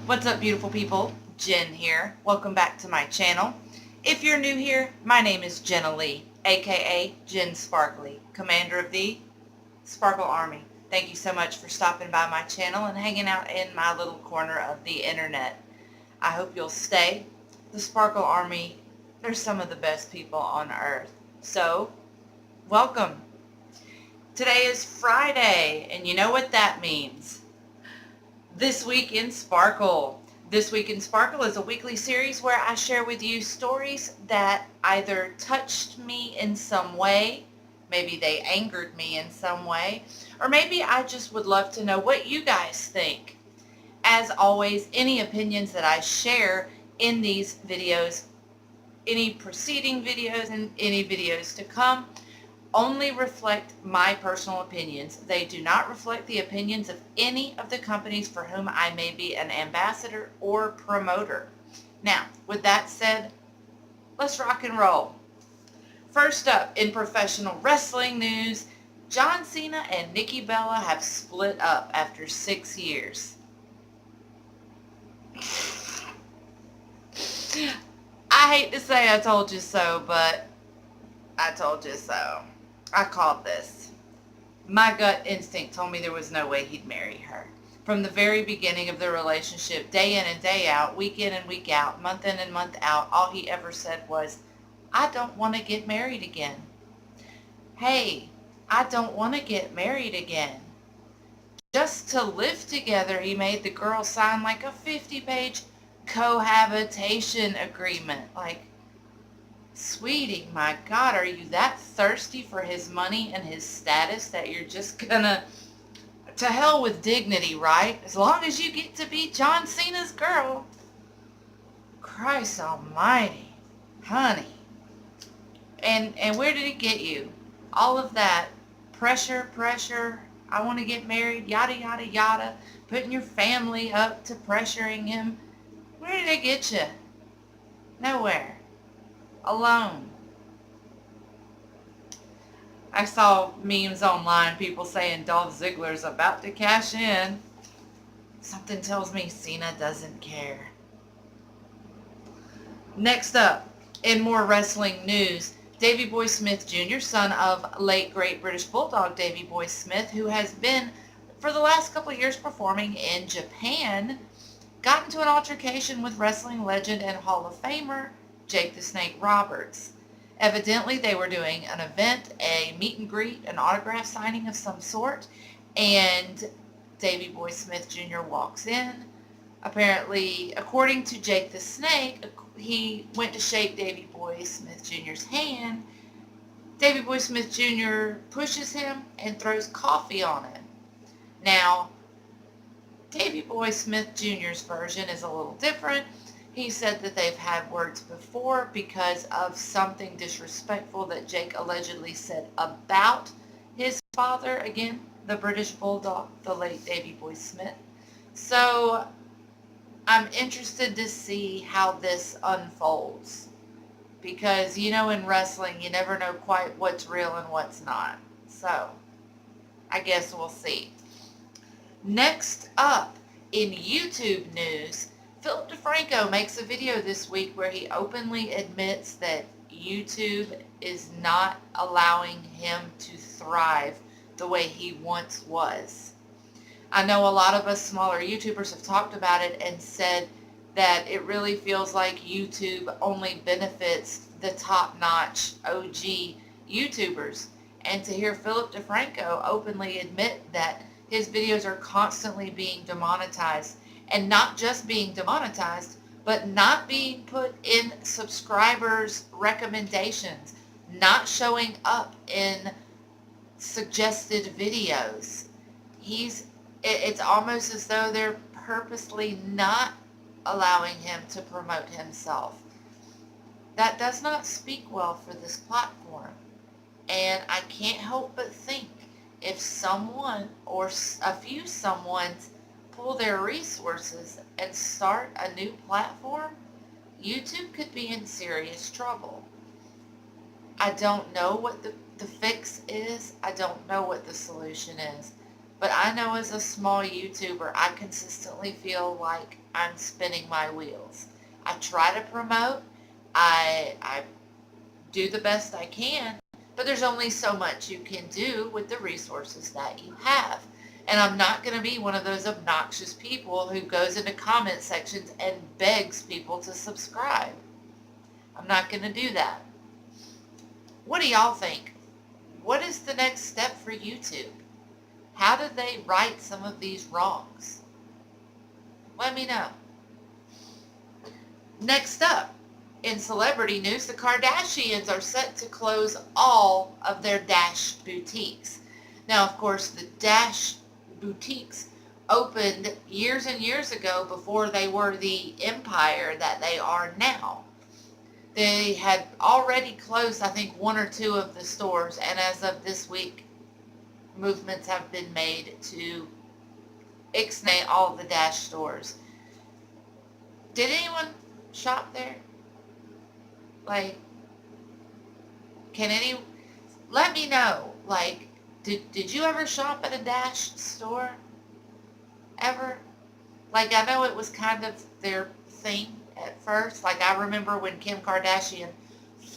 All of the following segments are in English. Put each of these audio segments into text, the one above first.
What's up, beautiful people? Jen here. Welcome back to my channel. If you're new here, my name is Jenna Lee, aka Jen Sparkly, commander of the Sparkle Army. Thank you so much for stopping by my channel and hanging out in my little corner of the internet. I hope you'll stay. The Sparkle Army, they're some of the best people on earth. So, welcome. Today is Friday, and you know what that means. This Week in Sparkle. This Week in Sparkle is a weekly series where I share with you stories that either touched me in some way, maybe they angered me in some way, or maybe I just would love to know what you guys think. As always, any opinions that I share in these videos, any preceding videos and any videos to come, only reflect my personal opinions. They do not reflect the opinions of any of the companies for whom I may be an ambassador or promoter. Now, with that said, let's rock and roll. First up, in professional wrestling news, John Cena and Nikki Bella have split up after 6 years. I hate to say I told you so, but I told you so. I called this. My gut instinct told me there was no way he'd marry her. From the very beginning of the relationship, day in and day out, week in and week out, month in and month out, all he ever said was, I don't want to get married again. Hey, I don't want to get married again. Just to live together, he made the girl sign like a 50-page cohabitation agreement. Like, sweetie, my God, are you that thirsty for his money and his status that you're just gonna, to hell with dignity, right? As long as you get to be John Cena's girl. Christ almighty, honey. And where did it get you? All of that pressure, I want to get married, yada, yada, yada, putting your family up to pressuring him. Where did it get you? Nowhere. Alone. I saw memes online, people saying Dolph Ziggler's about to cash in. Something tells me Cena doesn't care. Next up, in more wrestling news, Davey Boy Smith Jr., son of late great British Bulldog Davey Boy Smith, who has been for the last couple of years performing in Japan, got into an altercation with wrestling legend and Hall of Famer Jake the Snake Roberts. Evidently, they were doing an event, a meet and greet, an autograph signing of some sort, and Davey Boy Smith Jr. walks in. Apparently, according to Jake the Snake, he went to shake Davey Boy Smith Jr.'s hand. Davey Boy Smith Jr. pushes him and throws coffee on him. Now, Davey Boy Smith Jr.'s version is a little different. He said that they've had words before because of something disrespectful that Jake allegedly said about his father, again, the British Bulldog, the late Davey Boy Smith. So I'm interested to see how this unfolds because, you know, in wrestling, you never know quite what's real and what's not. So I guess we'll see. Next up, in YouTube news, Philip DeFranco makes a video this week where he openly admits that YouTube is not allowing him to thrive the way he once was. I know a lot of us smaller YouTubers have talked about it and said that it really feels like YouTube only benefits the top-notch OG YouTubers. And to hear Philip DeFranco openly admit that his videos are constantly being demonetized, and not just being demonetized, but not being put in subscribers' recommendations, not showing up in suggested videos. It's almost as though they're purposely not allowing him to promote himself. That does not speak well for this platform. And I can't help but think if someone or a few someones pull their resources and start a new platform, YouTube could be in serious trouble. I don't know what the fix is. I don't know what the solution is. But I know as a small YouTuber, I consistently feel like I'm spinning my wheels. I try to promote. I do the best I can, but there's only so much you can do with the resources that you have. And I'm not going to be one of those obnoxious people who goes into comment sections and begs people to subscribe. I'm not going to do that. What do y'all think? What is the next step for YouTube? How did they right some of these wrongs? Let me know. Next up, in celebrity news, the Kardashians are set to close all of their Dash boutiques. Now, of course, the Dash boutiques opened years and years ago before they were the empire that they are now. They had already closed, I think, one or two of the stores, and as of this week, movements have been made to ixnay all the Dash stores. Did anyone shop there? Like, let me know. Like, did you ever shop at a Dash store? Ever? Like, I know it was kind of their thing at first. Like, I remember when Kim Kardashian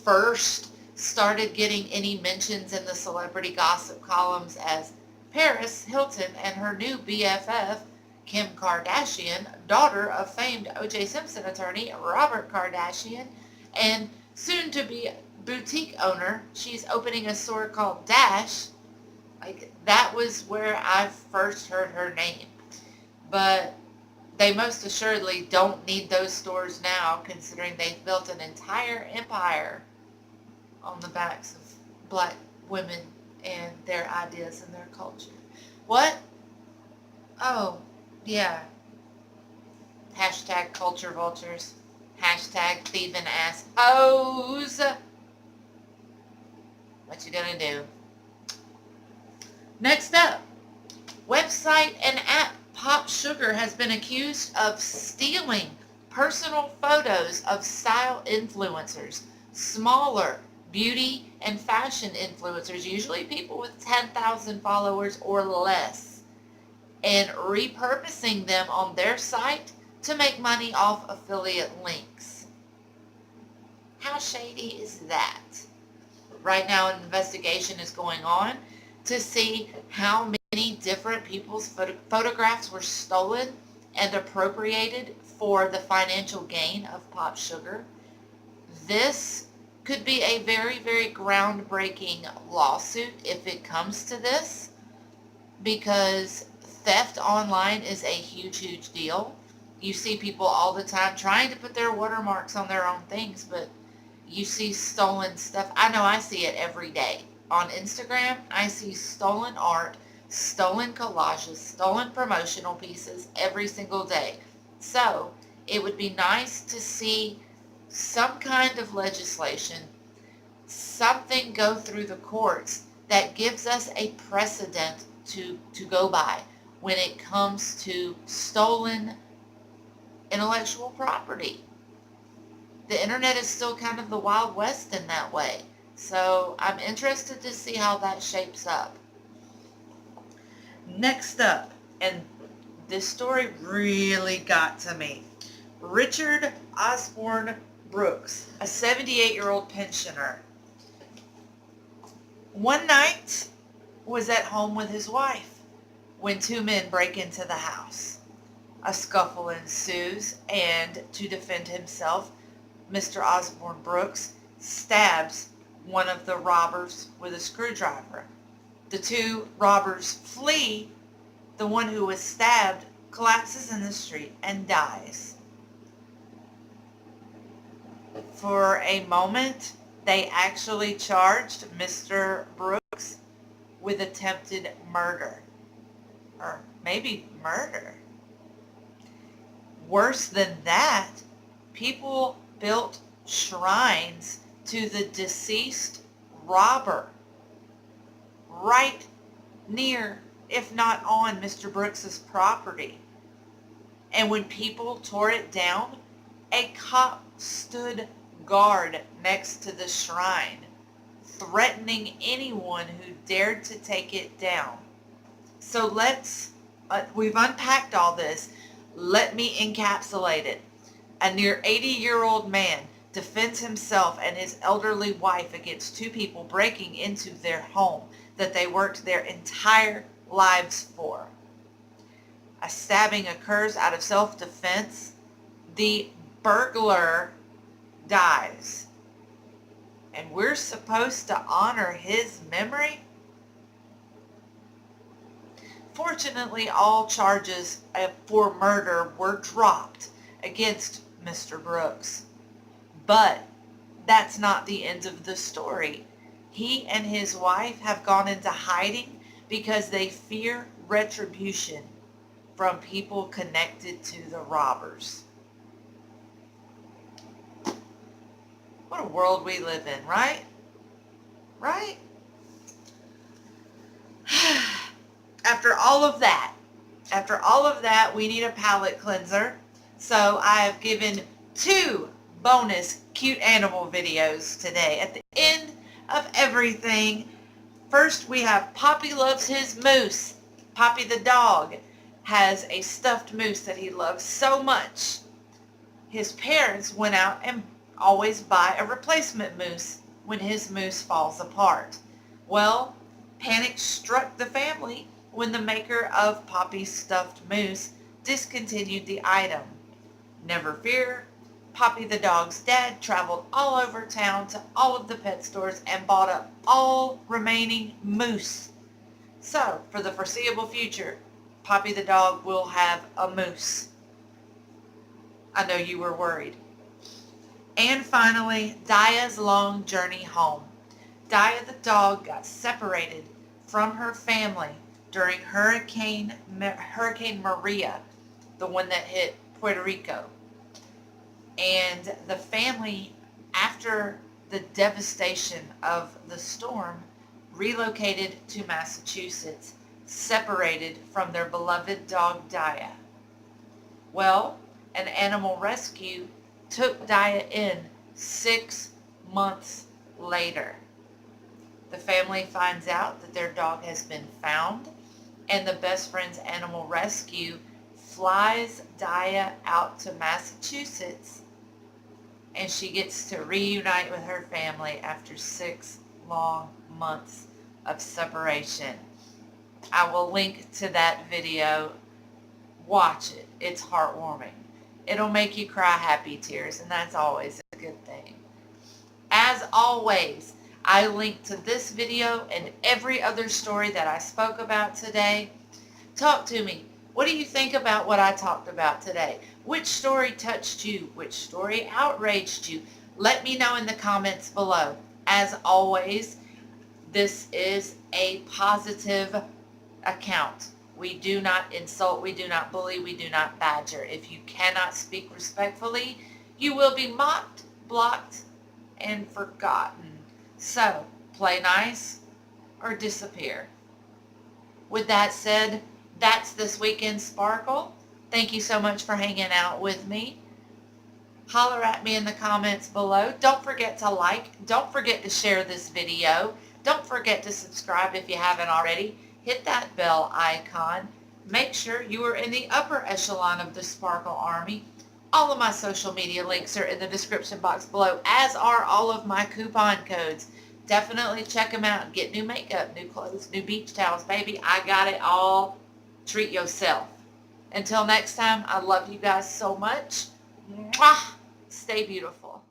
first started getting any mentions in the celebrity gossip columns as Paris Hilton and her new BFF, Kim Kardashian, daughter of famed O.J. Simpson attorney Robert Kardashian, and soon to be boutique owner. She's opening a store called Dash. Like, that was where I first heard her name. But they most assuredly don't need those stores now, considering they've built an entire empire on the backs of black women and their ideas and their culture. What? Oh, yeah. Hashtag culture vultures. Hashtag thieving ass hoes. What you gonna do? Next up, website and app Pop Sugar has been accused of stealing personal photos of style influencers, smaller beauty and fashion influencers, usually people with 10,000 followers or less, and repurposing them on their site to make money off affiliate links. How shady is that? Right now, an investigation is going on to see how many different people's photographs were stolen and appropriated for the financial gain of Pop Sugar. This could be a very, very groundbreaking lawsuit if it comes to this, because theft online is a huge, huge deal. You see people all the time trying to put their watermarks on their own things, but you see stolen stuff. I know I see it every day. On Instagram, I see stolen art, stolen collages, stolen promotional pieces every single day. So it would be nice to see some kind of legislation, something go through the courts that gives us a precedent to go by when it comes to stolen intellectual property. The internet is still kind of the Wild West in that way. So I'm interested to see how that shapes up. Next up, and this story really got to me. Richard Osborne Brooks, a 78-year-old pensioner, one night was at home with his wife when two men break into the house. A scuffle ensues, and to defend himself, Mr. Osborne Brooks stabs one of the robbers with a screwdriver. The two robbers flee. The one who was stabbed collapses in the street and dies. For a moment, they actually charged Mr. Brooks with attempted murder. Or maybe murder. Worse than that, people built shrines to the deceased robber right near, if not on, Mr. Brooks's property. And when people tore it down, a cop stood guard next to the shrine, threatening anyone who dared to take it down. So we've unpacked all this. Let me encapsulate it. A near 80-year-old man defends himself and his elderly wife against two people breaking into their home that they worked their entire lives for. A stabbing occurs out of self-defense. The burglar dies. And we're supposed to honor his memory? Fortunately, all charges for murder were dropped against Mr. Brooks. But that's not the end of the story. He and his wife have gone into hiding because they fear retribution from people connected to the robbers. What a world we live in, right? Right? After all of that, we need a palate cleanser. So I have given 2 bonus cute animal videos today. At the end of everything, first we have Poppy loves his moose. Poppy the dog has a stuffed moose that he loves so much. His parents went out and always buy a replacement moose when his moose falls apart. Well, panic struck the family when the maker of Poppy's stuffed moose discontinued the item. Never fear, Poppy the dog's dad traveled all over town to all of the pet stores and bought up all remaining moose. So, for the foreseeable future, Poppy the dog will have a moose. I know you were worried. And finally, Daya's long journey home. Daya the dog got separated from her family during Hurricane Maria, the one that hit Puerto Rico. And the family, after the devastation of the storm, relocated to Massachusetts, separated from their beloved dog Daya. Well, an animal rescue took Daya in 6 months later. The family finds out that their dog has been found, and the Best Friends Animal Rescue flies Daya out to Massachusetts, and she gets to reunite with her family after 6 long months of separation. I will link to that video. Watch it. It's heartwarming. It'll make you cry happy tears, and that's always a good thing. As always, I link to this video and every other story that I spoke about today. Talk to me. What do you think about what I talked about today? Which story touched you? Which story outraged you? Let me know in the comments below. As always, this is a positive account. We do not insult, we do not bully, we do not badger. If you cannot speak respectfully, you will be mocked, blocked, and forgotten. So, play nice or disappear. With that said, that's this weekend's Sparkle. Thank you so much for hanging out with me. Holler at me in the comments below. Don't forget to like. Don't forget to share this video. Don't forget to subscribe if you haven't already. Hit that bell icon. Make sure you are in the upper echelon of the Sparkle Army. All of my social media links are in the description box below, as are all of my coupon codes. Definitely check them out and get new makeup, new clothes, new beach towels. Baby, I got it all. Treat yourself. Until next time, I love you guys so much. Mwah! Stay beautiful.